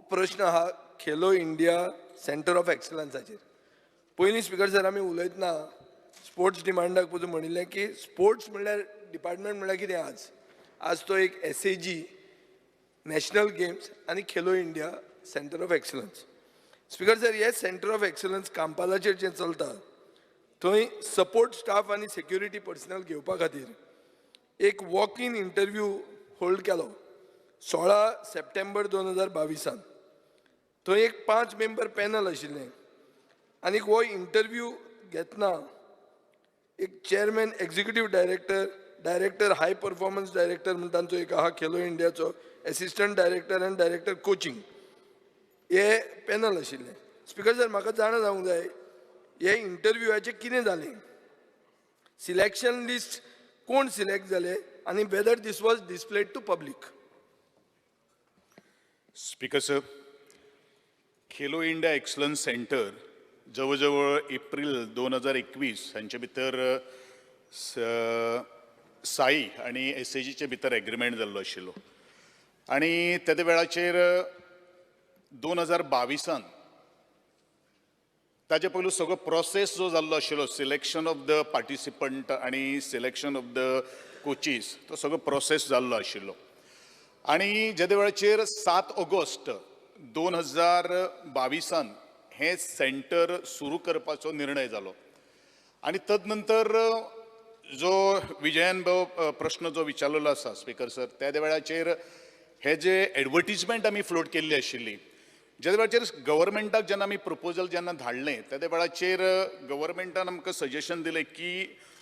प्रश्न हा Khelo India centre of एक्सलन्साचेर. पयलीं स्पीकर सर आमी उलयतना स्पोर्ट्स डिमांडाक पसून म्हणिल्लें की स्पोर्ट्स म्हणल्यार डिपार्टमेंट म्हणल्यार कितें आज तो एक SAG नॅशनल गेम्स आनी Khelo India centre of excellence. Speaker sir हे सेंटर ऑफ एक्सलन्स कामपालाचेर जें चलता थंय सपोर्ट स्टाफ आनी सेक्युरिटी पर्सनल घेवपा खातीर एक वॉक इन इंटरव्यू होल्ड केलो 16 सप्टेंबर 2022. थंय एक 5 मेंबर पॅनल आशिल्लें आनी हो इंटरव्यू घेतना एक chairman executive director high performance director म्हणून तांचो एक आहा खेलो इंडियाचो, असिस्टंट डायरेक्टर आनी डायरेक्टर कोचिंग हे पॅनल आशिल्लें. स्पीकर सर म्हाका जाणा जावंक जाय हे इंटरव्यूआचें कितें जालें, सिलेक्शन लिस्ट कोण सिलेक्ट जाले आनी whether this was displayed to public. Speaker sir, Khelo India excellence centre जवळजवळ एप्रिल 2021 हांचे भितर साई आणि SAGचे भितर एग्रीमेंट जाल्लो आशिल्लो आनी तेदे वेळाचेर 2022 ताजे पयलू सगळो प्रोसेस जो जाल्लो आशिल्लो सिलेक्शन ऑफ द पार्टिसिपंट आनी सिलेक्शन ऑफ द कोचीस तो सगळो प्रोसेस जाल्लो आशिल्लो आनी जेदे वेळाचेर 7 ऑगस्ट 2022 हे सेंटर सुरू करपाचो निर्णय जालो आनी तदनंतर जो विजयन भाऊ प्रश्न जो विचारलेलो आसा स्पीकर सर, त्या वेळाचेर हे जे एडवर्टिजमेंट आमी फ्लोट केल्ली आशिल्ली ज्या वेळाचेर गव्हर्मेंटाक जेन्ना आमी प्रपोजल जेन्ना धाडलें त्या वेळाचेर गव्हर्मेंटान आमकां सजेशन दिलें की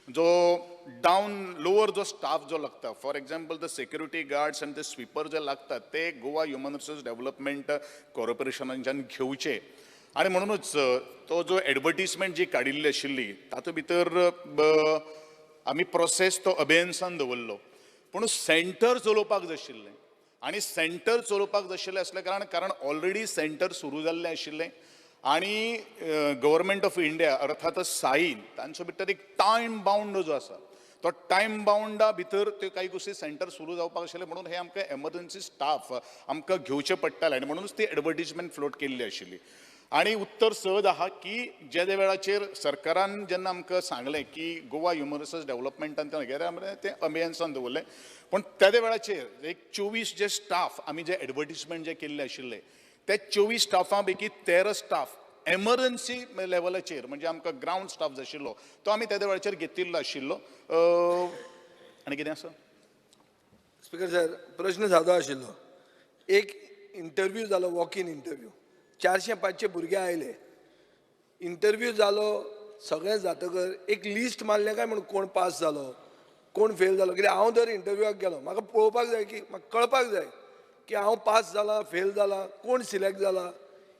जो लोअर जो स्टाफ जो लागता, for example the security guards आनी द स्वीपर जे लागतात ते गोवा ह्युमन रिसोर्स डेव्हलपमेंट कॉर्पोरेशनाच्यान घेवचे आनी म्हणूनच तो जो एडवर्टिजमेंट जी काडिल्ली आशिल्ली तातूंत भितर आमी प्रोसेस तो अबेन्सान दवरलो. पूण सेंटर चलोवपाक जाय आशिल्लें आनी सेंटर चलोवपाक जाय आशिल्लें असल्या कारण ऑलरेडी सेंटर सुरू जाल्लें आशिल्लें आनी गव्हर्मेंट ऑफ इंडिया अर्थात साईन तांचो भितर एक टायम बाउंड जो आसा तो टायम बाउंडा भितर ते काही गोष्टी सेंटर सुरू जावपाक आशिल्ले म्हणून हे आमकां एमर्जन्सी स्टाफ आमकां घेवचे पडटाले आनी म्हणूनच ती एडवर्टिजमेंट फ्लोट केल्ली आशिल्ली. आणि उत्तर सहज आहा की ज्या वेळाचेर सरकारान जेन्ना आमकां सांगलें की गोवा ह्युमन रिसोर्स डेव्हलपमेंटान ते अबेन्सान दवरलें पण त्या वेळाचेर एक 24 जे स्टाफ आमी जे एडवर्टिजमेंट जे केल्ले आशिल्ले ते 24 स्टाफां पैकी 13 स्टाफ एमर्जन्सी लेवलाचेर म्हणजे आमकां ग्राउंड स्टाफ जाय आशिल्लो तो आमी त्या वेळाचेर घेतिल्लो आशिल्लो. आनी कितें आसा स्पीकर सर, प्रश्न सादो आशिल्लो. एक इंटरव्यू जालो, वॉक इन इंटरव्यू, 400-500 भुरगे आयले, इंटरव्यू जालो, सगळें जातकर एक लिस्ट मारलें काय म्हणून कोण पास जालो कोण फेल जालो. कित्याक हांव जर इंटरव्यूआक गेलो म्हाका पळोवपाक जाय की म्हाका कळपाक जाय की हांव पास जाला फेल जाला कोण सिलेक्ट जाला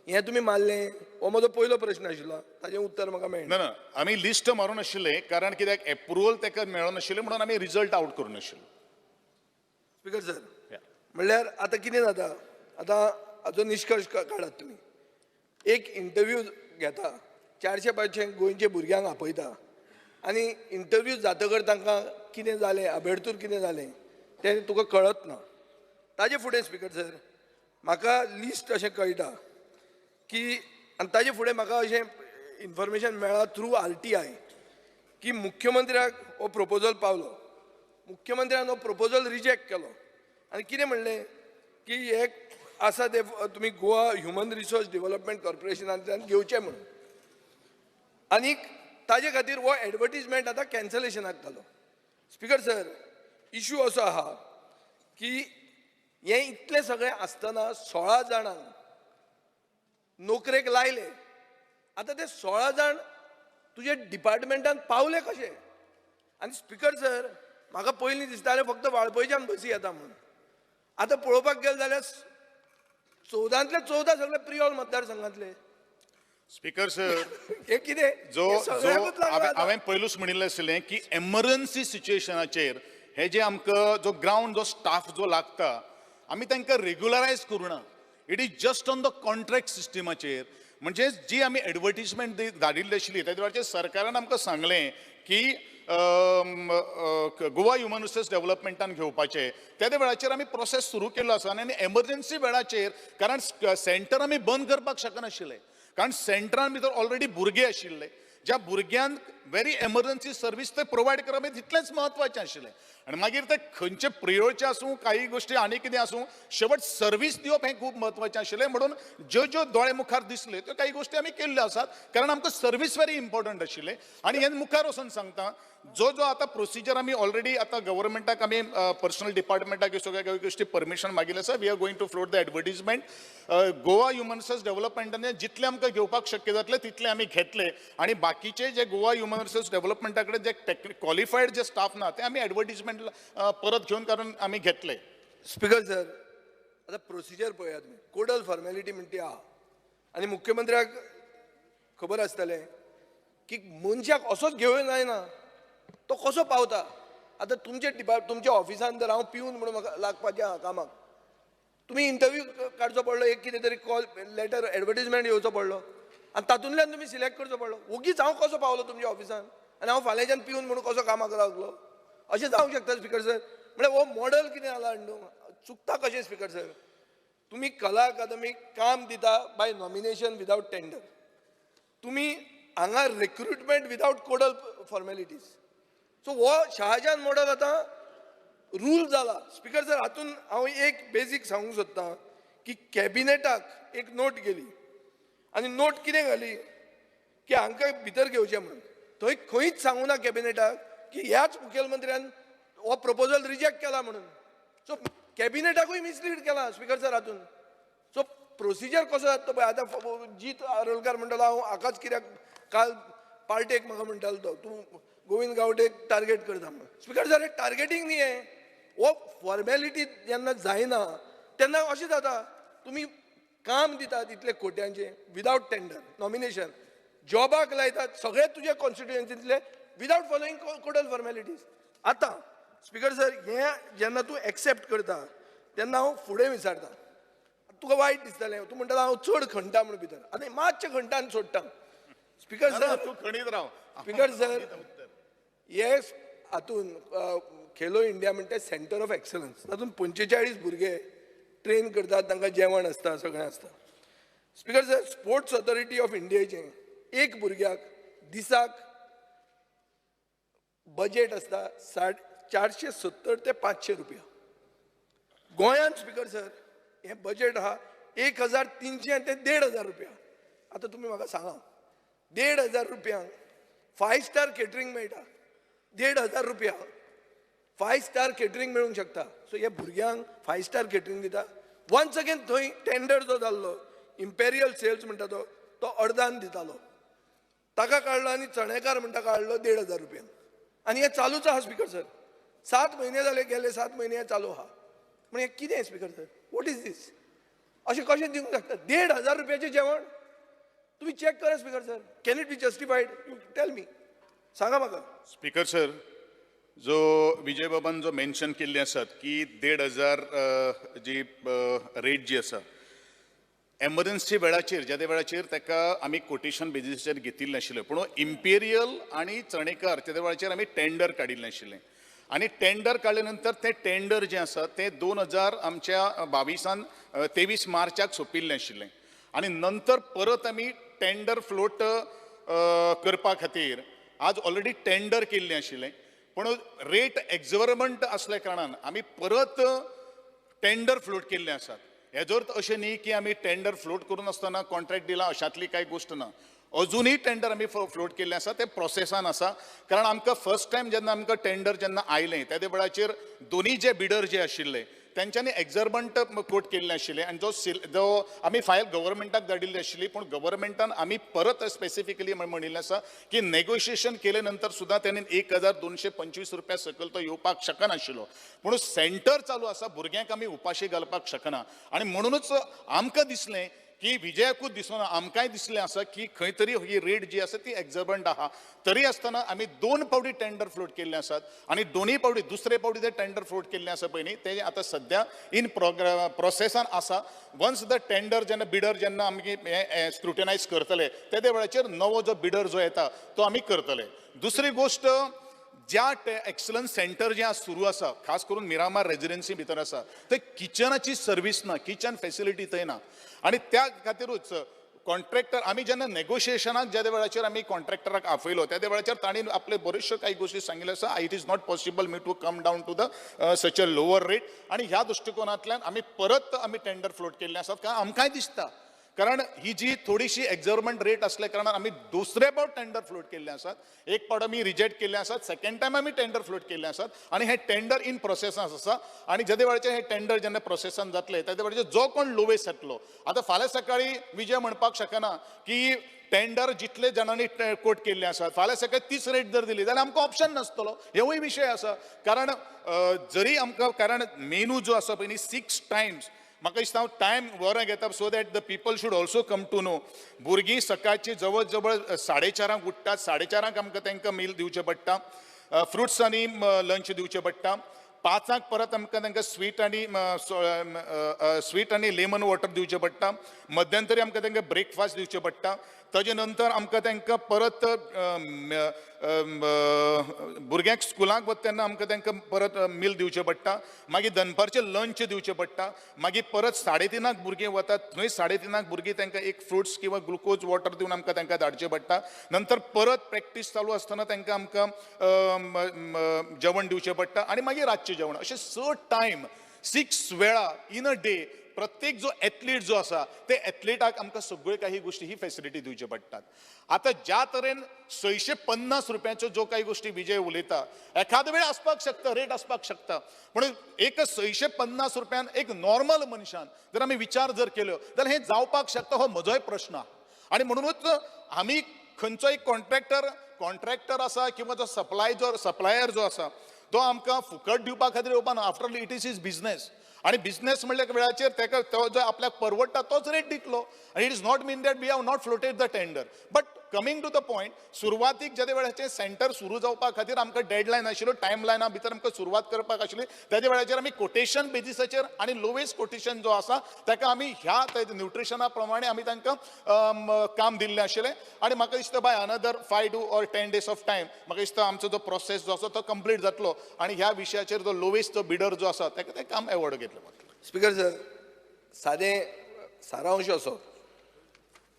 हें तुमी मारलें. हो म्हजो पयलो प्रश्न आशिल्लो, ताचें उत्तर म्हाका मेळना. ना आमी लिस्ट मारूं नाशिल्ले कारण कित्याक एप्रुवल ताका मेळनाशिल्लें म्हणून आमी रिजल्ट आउट करूं नाशिल्लो. स्पीकर सर, म्हणल्यार आतां कितें जाता, आतां हाचो निश्कर्श काडात तुमी. एक इंटरव्यू घेता, 400-500 गोंयचे भुरग्यांक आपयता आनी इंटरव्यू जातकर तांकां कितें जालें, आबेडतूर कितें जालें तें तुका कळत ना. ताजे फुडें स्पीकर सर म्हाका लिस्ट अशें कळटा की आनी ताजे फुडें म्हाका अशें इन्फॉर्मेशन मेळ्ळा थ्रू RTI की मुख्यमंत्र्याक हो प्रपोजल पावलो, मुख्यमंत्र्यान हो प्रपोजल रिजेक्ट केलो आनी कितें म्हणलें की एक आसा ते तुमी गोवा ह्युमन रिसोर्स डेव्हलपमेंट कॉर्पोरेशनांतल्यान घेवचें म्हणून आनीक ताजे खातीर हो एडवर्टिजमेंट आतां कॅन्सलेशनाक घालो. स्पीकर सर, इशू असो आहा की हें इतलें सगळें आसतना 16 जाणांक नोकरेक लायले. आतां ते 16 जाण तुजे डिपार्टमेंटान पावले कशे? आनी स्पीकर सर म्हाका पयलीं दिसतालें फक्त वाळपयच्यान बसी येता म्हणून. आतां पळोवपाक गेले जाल्यार 14तले 14 सगळे प्रियोल मतदारसंघातले. स्पीकर सर, हे कितें जो हांवें पयलूच म्हणिल्लें आशिल्लें की एमर्जन्सी सिच्युएशनाचेर हे जे आमकां जो ग्राउंड जो स्टाफ जो लागता आमी तांकां रेग्युलरायज करूना. It is just on the contract सिस्टमाचेर. म्हणजे जी आमी एडवर्टिजमेंट धाडिल्ली आशिल्ली त्या वेळाचेर सरकारान आमकां सांगलें की गोवा ह्युमन रिसोर्स डेव्हलपमेंटान घेवपाचे त्या वेळाचेर आमी प्रोसेस सुरू केल्लो आसा आनी एमर्जन्सी वेळाचेर कारण सेंटर आमी बंद करपाक शकनाशिल्ले कारण सेंटरान भितर ऑलरेडी भुरगे आशिल्ले ज्या भुरग्यांक व्हेरी एमर्जन्सी सर्वीस ते प्रोवायड करप हें तितलेंच म्हत्वाचें आशिल्लें आनी मागीर ते खंयचे प्रियोचे आसूं काही गोश्टी आनी कितें आसूं शेवट सर्वीस दिवप हें खूब म्हत्वाचें आशिल्लें म्हणून ज्यो दोळे मुखार दिसले त्यो काही गोश्टी आमी केल्ल्यो आसात कारण आमकां सर्वीस व्हेरी इम्पॉर्टंट आशिल्लें आनी हें मुखार वचून सांगता जो आतां प्रोसिजर आमी ऑलरेडी आतां गव्हर्मेंटाक आमी पर्सनल डिपार्टमेंटाक ह्यो सगळ्या गोश्टी परमिशन मागिल्लें आसा we are going to float the advertisement Goa human resource डेव्हलपमेंटान जितलें आमकां घेवपाक शक्य जातलें तितलें आमी घेतले आनी बाकीचे जे गोवा ह्युमन रिसोर्स डेव्हलपमेंटा कडेन जे क्वॉलिफायड जे स्टाफ ना ते आमी एडवर्टिजमेंट परत घेवन कारण आमी घेतले. स्पीकर सर आता प्रोसिजर पळयात तुम्ही कोडल फॉर्मॅलिटी म्हणटी आहा आनी मुख्यमंत्र्याक खबर आसतलें की मनशाक असोच घेवं जायना तो कसो पावता आतां तुमच्या ऑफिसान जर हांव पिवन म्हणून म्हाका लागपाचें आहा कामाक तुमी इंटरव्यू काडचो पडलो एक कितें तरी कॉल लेटर एडवर्टिजमेंट येवचो पडलो आनी तातूंतल्यान तुमी सिलेक्ट करचो पडलो ओगीच हांव कसो पावलो तुमच्या ऑफिसान आनी हांव फाल्यांच्यान पिवन म्हणून कसो कामाक लागलो अशें जावंक शकता स्पीकर सर म्हळ्यार हो मॉडल कितें जाला न्हू चुकता कशें स्पीकर सर तुम्ही कला अकादमीक काम दिता बाय नॉमिनेशन विदाउट टेंडर तुम्ही हांगा रिक्रुटमेंट विदाउट कोडल फॉर्मॅलिटीज सो हो शहाजान मॉडल आतां रूल जाला स्पीकर सर हातून हांव एक बेसीक सांगूंक सोदतां की कॅबिनेटाक एक नोट गेली आनी नोट कितें घाली की हांकां भितर घेवचें म्हणून थंय खंयच सांगूं ना कॅबिनेटाक की ह्याच मुखेलमंत्र्यान हो प्रपोजल रिजेक्ट केला म्हणून सो कॅबिनेटाकूय मिसलीड केला स्पीकर सर हातून सो प्रोसिजर कसो जाता पळय आतां जीत आरोलकार म्हणटालो हांव हाकाच कित्याक काल पार्टेक म्हाका म्हणटालो तो तूं गोविंद गावडेक टार्गेट करता म्हणून स्पीकर सर हे टार्गेटींग न्ही हें हो फॉर्मॅलिटी जेन्ना जायना तेन्ना अशें जाता तुमी काम दितात इतले कोट्यांचे विदाउट टेंडर नॉमिनेशन जॉबाक लायतात सगळे तुजे कॉन्स्टिट्युएन्सींतले विदाउट फॉलोईंग कोडल फॉर्मॅलिटीज आतां स्पीकर सर हें जेन्ना तूं एक्सेप्ट करता तेन्ना हांव फुडें विचारता तुका वायट दिसतलें तूं म्हणटा हांव चड खणटा म्हणून भितर आनी मातशें खणटान सोडटा स्पीकर सर तूं खणीत राव स्पीकर सर हे हातून खेलो इंडिया म्हणटा सेंटर ऑफ एक्सलन्स तातूंत 45 भुरगे ट्रेन करतात तांकां जेवण आसता सगळें आसता speaker sir sports authority of इंडियेचें एक भुरग्याक दिसाक बजेट आसता 470 ते 500 रुपया गोंयांत स्पीकर सर हें बजेट आहा 1300 ते 1500 रुपया आतां तुमी म्हाका सांगा 1500 रुपयांक 5 स्टार केटरिंग मेळटा 1500 रुपया 5 स्टार केटरिंग मेळूंक शकता सो ह्या भुरग्यांक 5 स्टार केटरिंग दिता वन्स अगेन थंय टेंडर जो जाल्लो इम्पेरियल सेल्स म्हणटा तो अर्दान दितालो ताका काडलो आनी चणेकार म्हणटा काडलो 1500 रुपयांक आनी हें चालूच आहा स्पीकर सर 7 म्हयने जाले गेले 7 म्हयने हें चालू आहा म्हण हें कितें स्पीकर सर वॉट इज दीस अशें कशें दिवंक शकता 1500 रुपयाचें जेवण तुम्ही चेक करा speaker sir can it be justified you tell me सांगा म्हाका स्पीकर सर जो विजय बाबान जो मेन्शन केल्ले आसात की 1500 जी रेट जी आसा एमर्जन्सी वेळाचेर ज्या वेळाचेर ताका आमी कोटेशन बेजिसाचेर घेतिल्लें नाशिल्लें पूण इम्पेरियल आनी चणेकार त्या वेळाचेर आमी टेंडर काडिल्लें नाशिल्लें आनी टेंडर काडले नंतर तें टेंडर जें आसा तें 2000 आमच्या 23 मार्चाक सोंपिल्लें आशिल्लें आनी नंतर परत आमी टेंडर फ्लोट करपा खातीर आज ऑलरेडी टेंडर केल्लें आशिल्लें पूण रेट एक्झॉर्बंट आसल्या कारणान आमी परत टेंडर फ्लोट केल्ले आसात हेजो अर्थ अशें न्ही की आमी टेंडर फ्लोट करून आसतना कॉन्ट्रॅक्ट दिला अशातली कांय गोश्ट ना अजूनही टेंडर आमी फ्लोट केल्लें आसा तें प्रोसेसान आसा कारण आमकां फर्स्ट टायम जेन्ना आमकां टेंडर जेन्ना आयलें त्या वेळाचेर दोनी जे बिडर जे आशिल्ले त्यांच्यानी एक्झॉर्बंट कोट केल्लें आशिल्लें आनी जो आमी फायल गव्हर्मेंटाक धाडिल्ली आशिल्ली पूण गव्हर्मेंटान आमी परत स्पेसिफिकली म्हणिल्लें आसा की नेगोशिएशन केले नंतर सुद्दां त्यांनी 1225 रुपया सकयल तो येवपाक शकनाशिल्लो पूण सेंटर चालू आसा भुरग्यांक आमी उपाशी घालपाक शकना आनी म्हणूनच आमकां दिसलें की विजयाकूच दिसना आमकांय दिसलें आसा की खंय तरी ही रेट जी आसा ती एक्झॉर्बंट आहा तरी आसतना आमी 2 फावटी टेंडर फ्लोट केल्ले आसात आणि दोन्ही फावटी दुसरे फावटी ते टेंडर फ्लोट केल्ले आसा पळय न्ही ते आतां सध्या इन प्रोसेसान आसा वन्स द टेंडर जेन्ना बिडर जेन्ना आमी स्क्रुटनायज करतले त्या वेळाचेर नवो जो बिडर जो येता तो आमी करतले दुसरी गोश्ट ज्या एक्सलन्स सेंटर जे आज सुरू आसा खास करून मिरामार रेजिडेन्सी भितर आसा थंय किचनाची सर्वीस ना, किचन फेसिलिटी थंय ना आनी त्या खातीरूच कॉन्ट्रॅक्टर आमी जेन्ना नेगोशिएशनाक ज्या वेळाचेर आमी कॉन्ट्रॅक्टराक आपयलो त्या वेळाचेर तांणी आपले बऱ्योचश्यो काही गोश्टी सांगिल्ल्यो आसा it is not possible me to come down to the such a lower rate आनी ह्या दृश्टिकोनांतल्यान आमी परत टेंडर फ्लोट केल्ले आसात कारण आमकांय दिसता कारण ही जी थोडीशी एक्झॉर्बंट रेट असल्या कारणान आमी दुसरे फावट टेंडर फ्लोट केल्ले आसात एक फावट आमी रिजेक्ट केल्ले आसात सेकंड टायम आमी टेंडर फ्लोट केल्ले आसात आणि हे टेंडर इन प्रोसेसान आसा आणि ज्या वेळाचेर हे टेंडर जेन्ना प्रोसेसान जातले त्या वेळाचेर जो कोण लोवेस्ट येतलो आता फाल्यां सकाळी विजय म्हणपाक शकना की टेंडर जितले जाणांनी कोट केल्ले आसात फाल्यां सकाळी तीच रेट जर दिली जाल्यार आमकां ऑप्शन नासतलो हेवूय विशय आसा कारण जरी आमकां कारण मेनू जो आसा पळय न्ही 6 टायम्स म्हाका दिसता हांव टायम वरां घेता so that the people should also come to know भुरगीं सकाळची जवळ जवळ 4:30 उठतात 4:30 आमकां तांकां मील दिवचें पडटा फ्रुट्स आनी लंच दिवचें पडटा 5 परत आमकां तांकां स्वीट आनी लेमन वॉटर दिवचें पडटा मध्यंतरी आमकां तांकां ब्रेकफास्ट दिवचें पडटा ताजे नंतर आमकां तांकां परत भुरग्यांक स्कुलाक वता तेन्ना आमकां तांकां परत मील दिवचें पडटा मागीर दनपारचें लंच दिवचें पडटा मागीर परत 3:30 भुरगीं वतात थंय 3:30 भुरगीं तांकां एक फ्रुट्स किंवा ग्लुकोज वॉटर दिवन आमकां तांकां धाडचें पडटा नंतर परत प्रॅक्टीस चालू आसतना तांकां आमकां जेवण दिवचें पडटा आनी मागीर रातचें जेवण अशें 6 टायम 6 वेळा इन अ डे प्रत्येक जो एथलीट जो आसा ते एथलीटाक आमकां सगळ्यो काही गोष्टी ही फॅसिलिटी दिवच्यो पडटात आता ज्या तरेन 650 रुपयाच्यो जो काही गोष्टी विजय उलयता एखाद वेळ आसपाक शकता रेट आसपाक शकता म्हणून एक 650 रुपयान एक नॉर्मल मनशान जर आमी विचार जर केलो जाल्यार हें जावपाक शकता हो म्हजोय प्रश्न आनी म्हणूनच आमी खंयचोय कॉन्ट्रॅक्टर आसा किंवा जो सप्लायर जो आसा तो आमकां फुकट दिवपा खातीर येवपा ना after it is is business आणि बिझनेस म्हणल्या वेळाचेर ताका तो जो आपल्याक परवडटा तोच रेट दितलो आणि it is not mean that we have not floated the tender but coming to the point सुरवातीक ज्या वेळाचेर सेंटर सुरू जावपा खातीर आमकां डेडलायन आशिल्लो टायम लायना भितर आमकां सुरवात करपाक आशिल्ली त्याच्या वेळाचेर आमी कोटेशन बेजिसाचेर आनी लोवेस्ट कोटेशन जो आसा ताका आमी ह्या न्यूट्रिशना प्रमाणे आमी तांकां काम दिल्लें आशिल्लें आनी म्हाका दिसता by another 5 or 10 days of time म्हाका दिसता आमचो जो प्रोसेस जो आसा तो कंप्लीट जातलो आनी ह्या विशयाचेर जो लोवेस्ट जो बिडर जो आसा ताका तें काम एवॉर्ड घेतलें स्पीकर सर सादें सारांश असो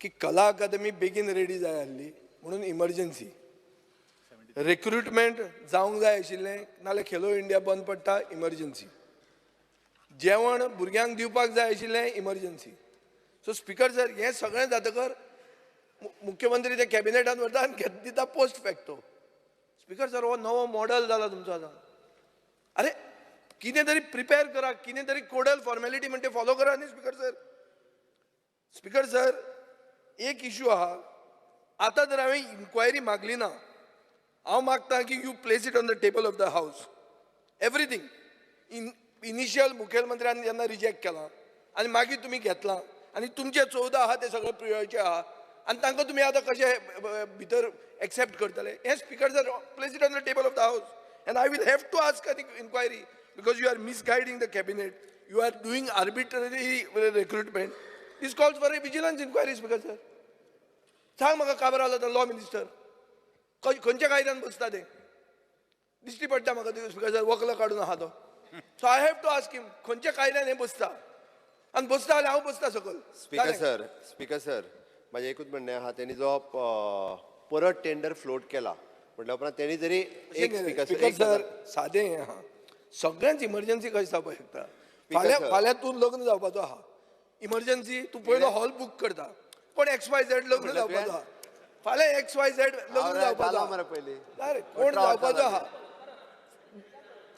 की कला अकादमी बेगीन रेडी जाय आसली म्हणून इमर्जन्सी रिक्रुटमेंट जावंक जाय आशिल्लें नाल्यार खेलो इंडिया बंद पडटा इमर्जन्सी जेवण भुरग्यांक दिवपाक जाय आशिल्लें इमर्जन्सी सो स्पीकर सर हें सगळें जातकर मुख्यमंत्री ते कॅबिनेटान व्हरता आनी दिता पोस्ट फॅक्टो स्पीकर सर हो नवो मॉडल जाला तुमचो आतां अरे कितें तरी प्रिपेर करा कितें तरी कोडल फॉर्मेलिटी म्हणटा फॉलो करा न्ही स्पीकर सर एक इश्यू आहा आतां जर हांवें इन्क्वायरी मागली ना हांव मागतां की you place it on the table of the हावस एवरीथींग इनिशियल मुखेलमंत्र्यान जेन्ना रिजेक्ट केलां आनी मागीर तुमी घेतलां आनी तुमचे 14 आहा ते सगळे प्रियोरिटी आहा आनी तांकां तुमी आतां कशे भितर एक्सेप्ट करतले हे speaker sir place it on the table of the house and I will have to ask an inquiry because you are misguiding the cabinet, you are doing arbitrary recruitment. This calls for a vigilance inquiry, Speaker sir. सांग म्हाका काबर आला तो law minister खंयच्या कायद्यान बसता ते दिश्टी पडटा म्हाका स्पीकर सर वकलो काडून आहा तो so I have to ask him खंयच्या कायद्यान हे बसता आनी बसता जाल्यार हांव बसता सकल स्पीकर सर म्हाजें एकूच म्हणणें आहा तेणी जो परत टेंडर फ्लोट केला म्हटल्या उपरांत तेणी जरी एक स्पीकर सर सादें आहा सगळ्यांच इमर्जन्सी कशी जावपाक शकता फाल्यां तूं लग्न जावपाचो आहा इमर्जन्सी तूं पयलो हॉल बूक करता कोण XYZ लग्न जावपाचो आहा फाल्यां XYZ लग्न जावपाचो आहा कोण जावपाचो आहा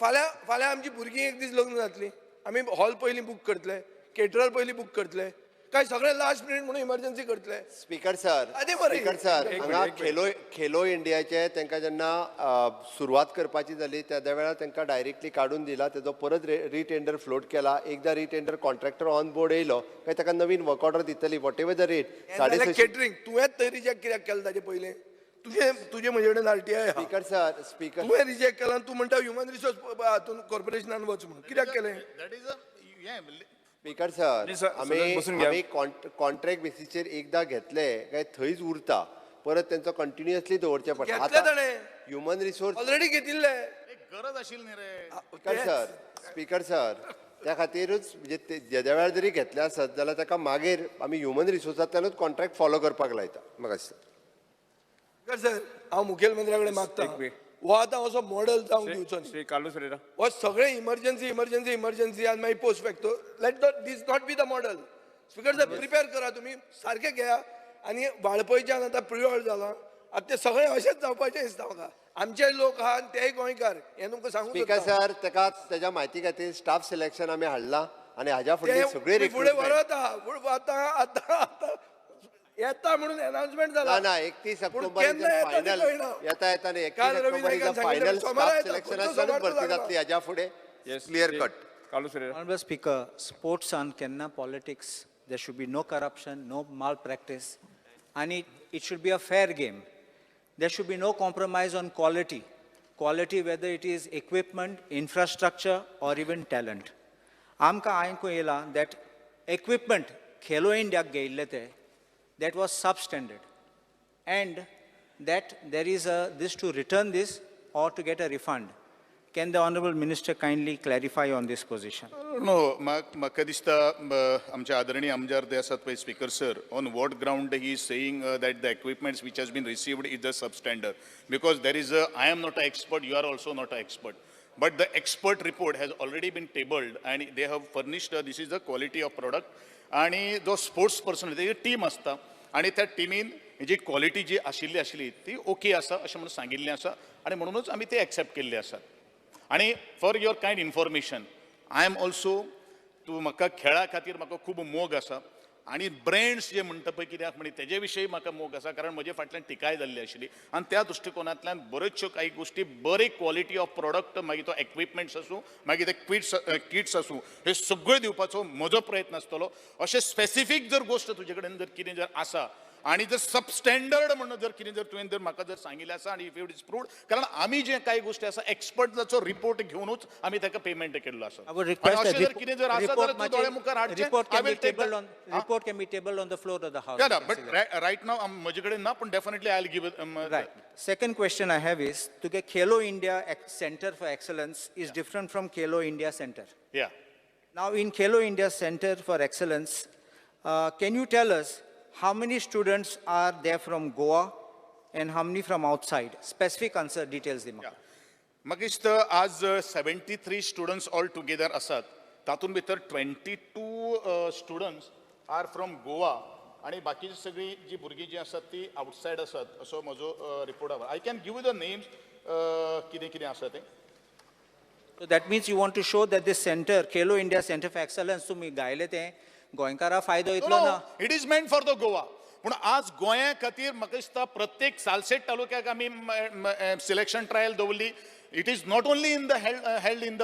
फाल्यां आमची भुरगीं एक दीस लग्न जातलीं आमी हॉल पयलीं बूक करतले केटरर पयलीं बूक करतले काय सगळे लास्ट मिनिट म्हणून इमर्जन्सी करतले स्पीकर सर हांगा खेलो इंडियाचे तांकां जेन्ना सुरवात करपाची जाली त्या वेळार तांकां डायरेक्टली काडून दिला तेजो परत रिटेंडर फ्लोट केला एकदा रिटेंडर कॉन्ट्रॅक्टर ऑन बोर्ड येयलो काय ताका नवीन वर्क ऑर्डर दितली what ever the rate catering तुवेंच थंय रिजेक्ट कित्याक केलें ताचे पयलें तुजे म्हजे कडेन RTI स्पीकर सर स्पीकर तुवें रिजेक्ट केला तूं म्हणटा ह्युमन रिसोर्स हातून कॉर्पोरेशनान वच म्हणून कित्याक केलें स्पीकर सर आमी कॉन्ट्रॅक्ट बेसिसचेर एकदा घेतले काय थंयच उरता परत त्यांचं कंटिन्युअसली दवरचें पडटा ह्युमन रिसोर्स ऑलरेडी घेतिल्ले एक गरज आशिल्ली न्ही रे. स्पीकर सर त्या खातीरच म्हणजे जेद्या वेळार जरी घेतले आसत जाल्यार ताका मागीर आमी ह्युमन रिसोर्सांतल्यानूच कॉन्ट्रॅक्ट फॉलो करपाक लायता. म्हाका दिसता सर हांव मुखेलमंत्र्या कडेन मागता हो आतां असो मॉडेल जावंक दिवचो न्ही. श्री कार्लोस रेरा. हो सगळे इमर्जन्सी आनी मागीर post facto let this not be the model. Speaker sir prepare करा तुमी सारखे घेया आनी वाळपयच्यान आतां प्रिऑर्ड जाला आतां ते सगळे अशेंच जावपाचें दिसता म्हाका. आमचे लोक आहा तेय गोंयकार हे तुमकां सांगूं स्पीकर सर ताका तेज्या म्हायती खातीर स्टाफ सिलेक्शन आमी हाडला आनी हाज्या फुडली सगळी फुडें recruitment- व्हरत आहा पूण आतां येता म्हणून अनाउन्समेंट जाला. ना 31 पूण ऑक्टोबर केन्ना येता ते फायनल कळना. येता न्ही 31 काल रवी ऑक्टोबर नायकान फायनल सांगितलें, सोमारा स्टाफ येता, सिलेक्शनाच्यानूच सोमार भरती लागना. जातली हाज्या फुडें Yes. Clear cut. Carlos RERA. Honorable Speaker, sports and Kenna politics, there should be no corruption, no malpractice, and it should be a fair game. There should be no compromise on quality. Quality, whether it is equipment, infrastructure, or even talent. आमकां आयकूं येयलां that equipment Khelo India गेयल्ले ते, that was substandard, and that there is this to return this or to get a refund. Can the Honorable Minister kindly clarify on this position? No म्हाका दिसता आमचे आदरणीय आमदार जे आसात पळय speaker sir on what ground he is saying that the equipments which has been received is the substandard because there is I am not a expert you are also not a expert but the expert report has already been tabled and they have furnished this is the quality of product आणि जो sports person तेजी team आसता आणि त्या टिमीन जी quality जी आशिल्ली ती okay आसा अशें म्हणून सांगिल्लें आसा आणि म्हणूनच आमी ते एक्सेप्ट केल्ले आसात. आणि for your kind information I am also तूं म्हाका खेळा खातीर म्हाका खूब मोग आसा आणि ब्रँड्स जे म्हणटा पळय कित्याक म्हणजे तेजे विशयी म्हाका मोग आसा कारण म्हजे फाटल्यान टिकाय जाल्ली आशिल्ली आणि त्या दृश्टिकोनांतल्यान बऱ्योचश्यो काही गोश्टी बरी क्वॉलिटी ऑफ प्रॉडक्ट मागीर तो इक्विपमेंट्स आसूं मागीर ते किट्स आसूं हे सगळ्यो दिवपाचो म्हजो प्रयत्न आसतलो. अशें स्पेसिफीक जर गोश्ट तुजे कडेन जर कितें जर आसा आणि जर सबस्टँडर्ड म्हणून जर कितें जर तुवें जर म्हाका जर सांगिल्लें आसा आणि इफ इट इज प्रूव्ड कारण आमी जे काही गोश्टी आसा एक्सपर्टाचो रिपोर्ट घेवनूच आमी ताका पेमेंट केल्लो आसा. I would request अशें that जर कितें जर आसा जाल्यार तूं दोळे मुखार हाडचें. report I can be will take tabled that. on report can be tabled on the floor of the house. Yeah, to but consider. right now म्हजे कडेन ना पण definitely I will give Right. Second question I have is to get Khelo India Center for Excellence is different from Khelo India Center. या Now in Khelo India Center for Excellence, can you tell us how many students are there from Goa and how many from outside? Specific answer details दी म्हाका. म्हाका दिसता आज 73 students all together आसात तातूंत भितर 22 students R from Goa आणि बाकीची सगळी जी भुरगीं जी आसात ती आउटसायड आसात असो म्हजो रिपोर्ट आसा. I can give you the names कितें कितें आसा तें. So that means you want to show that this center, Khelo India Center for Excellence, तुम्ही गायले ते गोंयकारां फायदो इतलो ना. It is meant for the Goa. पूण आज गोंया खातीर म्हाका दिसता प्रत्येक सालसेट तालुक्याक आमी सिलेक्शन ट्रायल दवरली. It is not only in the held in the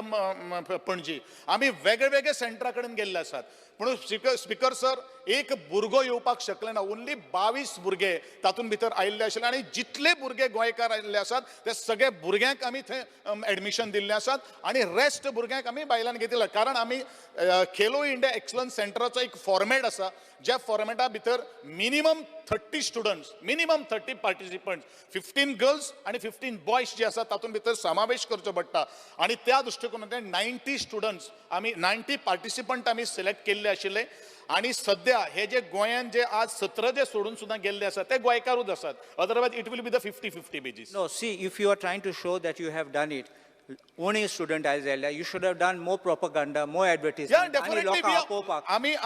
Panaji आमी वेगळे वेगळे सेंटरा कडेन गेल्ले आसात. पूण स्पीकर सर एक भुरगो येवपाक शकले ना. ओन्ली 22 भुरगे तातूंत भितर आयिल्ले आशिल्ले आणि जितले भुरगे गोंयकार आयिल्ले आसात ते सगळे भुरग्यांक आमी थंय एडमिशन दिल्लें आसात आणि रेस्ट भुरग्यांक आमी भायल्यान घेतिल्ले कारण आमी खेलो इंडिया एक्सलन्स सेंटराचो एक फॉर्मेट आसा ज्या फॉर्मेटा भितर minimum 30 students minimum 30 participants 15 girls आणि 15 बॉयज जे आसात तातूंत भितर समावेश करचो पडटा आणि त्या दृश्टिकोनांतल्यान 90 स्टुडंट्स आमी 90 पार्टिसिपंट आमी सिलेक्ट केल्ले आशिल्ले आणि सध्या हे जे गोंयान जे आज 17 जे सोडून सुद्धा गेल्ले आसात ते गोंयकारूच आसात. Otherwise it will be the 50-50 basis. No, see, if you are trying to show that you have done it, only student as well, you should have done more propaganda, more advertisement. Yeah, definitely. आणि लोकां आपोवपाक.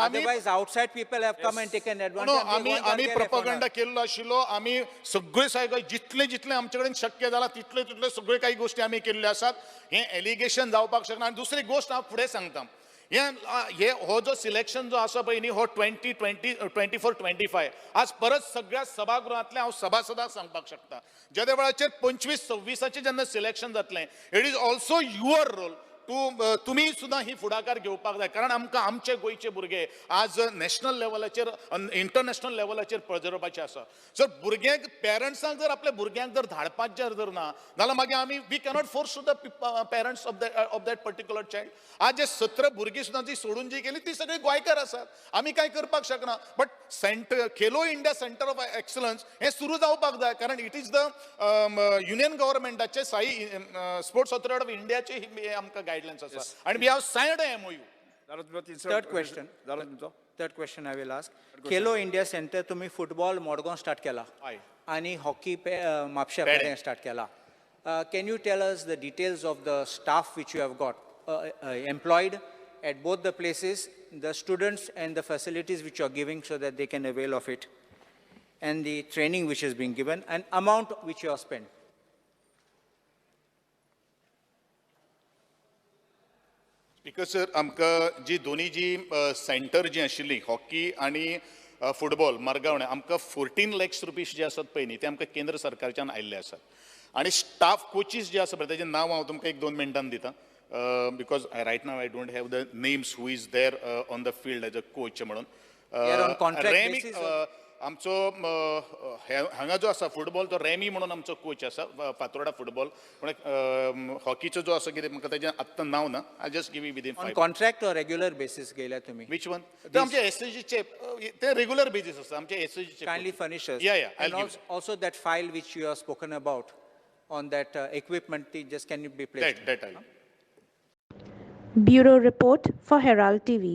Otherwise, outside people have come and taken advantage. आम्ही propaganda केल्लो आशिल्लो. आम्ही सगळे सगळे जितले आमचे कडेन शक्य जाला तितले सगळे काही गोष्टी आम्ही केल्ल्यो आसात. हे एलिगेशन जावपाक शकना. आणि दुसरी गोष्ट हांव फुडें सांगता. हे हो जो सिलेक्शन जो आसा पळय न्ही हो 2024-25 आज परत सगळ्या सभागृहांतले हांव सभासदांक सांगपाक शकता ज्या वेळाचेर 25-26 जेन्ना सिलेक्शन जातलें it is also your role तुम्ही सुद्धा ही फुडाकार घेवपाक जाय कारण आमकां आमचे गोंयचे भुरगे आज नॅशनल लेवलाचेर इंटरनॅशनल लेवलाचेर पजरपाचे आसा जर भुरग्यांक पेरंट्सांक जर आपल्या भुरग्यांक जर धाडपाच जर ना जाल्यार मागीर आमी we cannot force to the parents of that particular child आज जे 17 भुरगीं सुद्दां जी सोडून जी गेली ती सगळी गोंयकार आसात आमी कांय करपाक शकना but Khelo India centre of excellence हे सुरू जावपाक जाय कारण इट इज द युनियन गव्हर्मेंटाचे स्पोर्ट्स ऑथॉरिटी ऑफ इंडियाचे आमकां गायडलायन्स आसा आणि we have signed MOU. Third question I will ask. Khelo India Center तुम्ही फुटबॉल मडगांव स्टार्ट केला हय. आणि हॉकी म्हापशा पेडे. स्टार्ट केला. Can you tell us the details of the staff which you have got employed at both the places, the students and the facilities which you are giving so that they can avail of it, and the training which is being given, and amount which you have spent? Speaker sir आमकां जी दोनी जी centre जी आशिल्ली hockey आणि football मरगावणे आमकां 14 lakhs rupees जे आसात पळय न्ही ते आमकां केंद्र सरकारच्यान आयिल्ले आसात आणि स्टाफ कोचीस जे आसा पळय तेजें नांव हांव तुमकां 1-2 मिनटान दितां because right now I don't have the names who is there on the field as a coach म्हणून They are on contract रेमी basis or- आमचो हांगा जो आसा फुटबॉल तो रेमी म्हणून आमचो कोच आसा फातोर्डा फुटबॉल पूण हॉकीचो जो आसा कितें म्हाका तेजें आत्तां नांव ना I just give you within On 5 contract or regular basis गेल्या तुम्ही? Which one? ते आमचे एसएसजीचे ते रेग्युलर बेसिस आसा आमचे एसएसजीचे Kindly furnish us. Yeah, I'll And give also that file which you have spoken about on that equipment, just can you be placed? that I Bureau Report for Herald TV.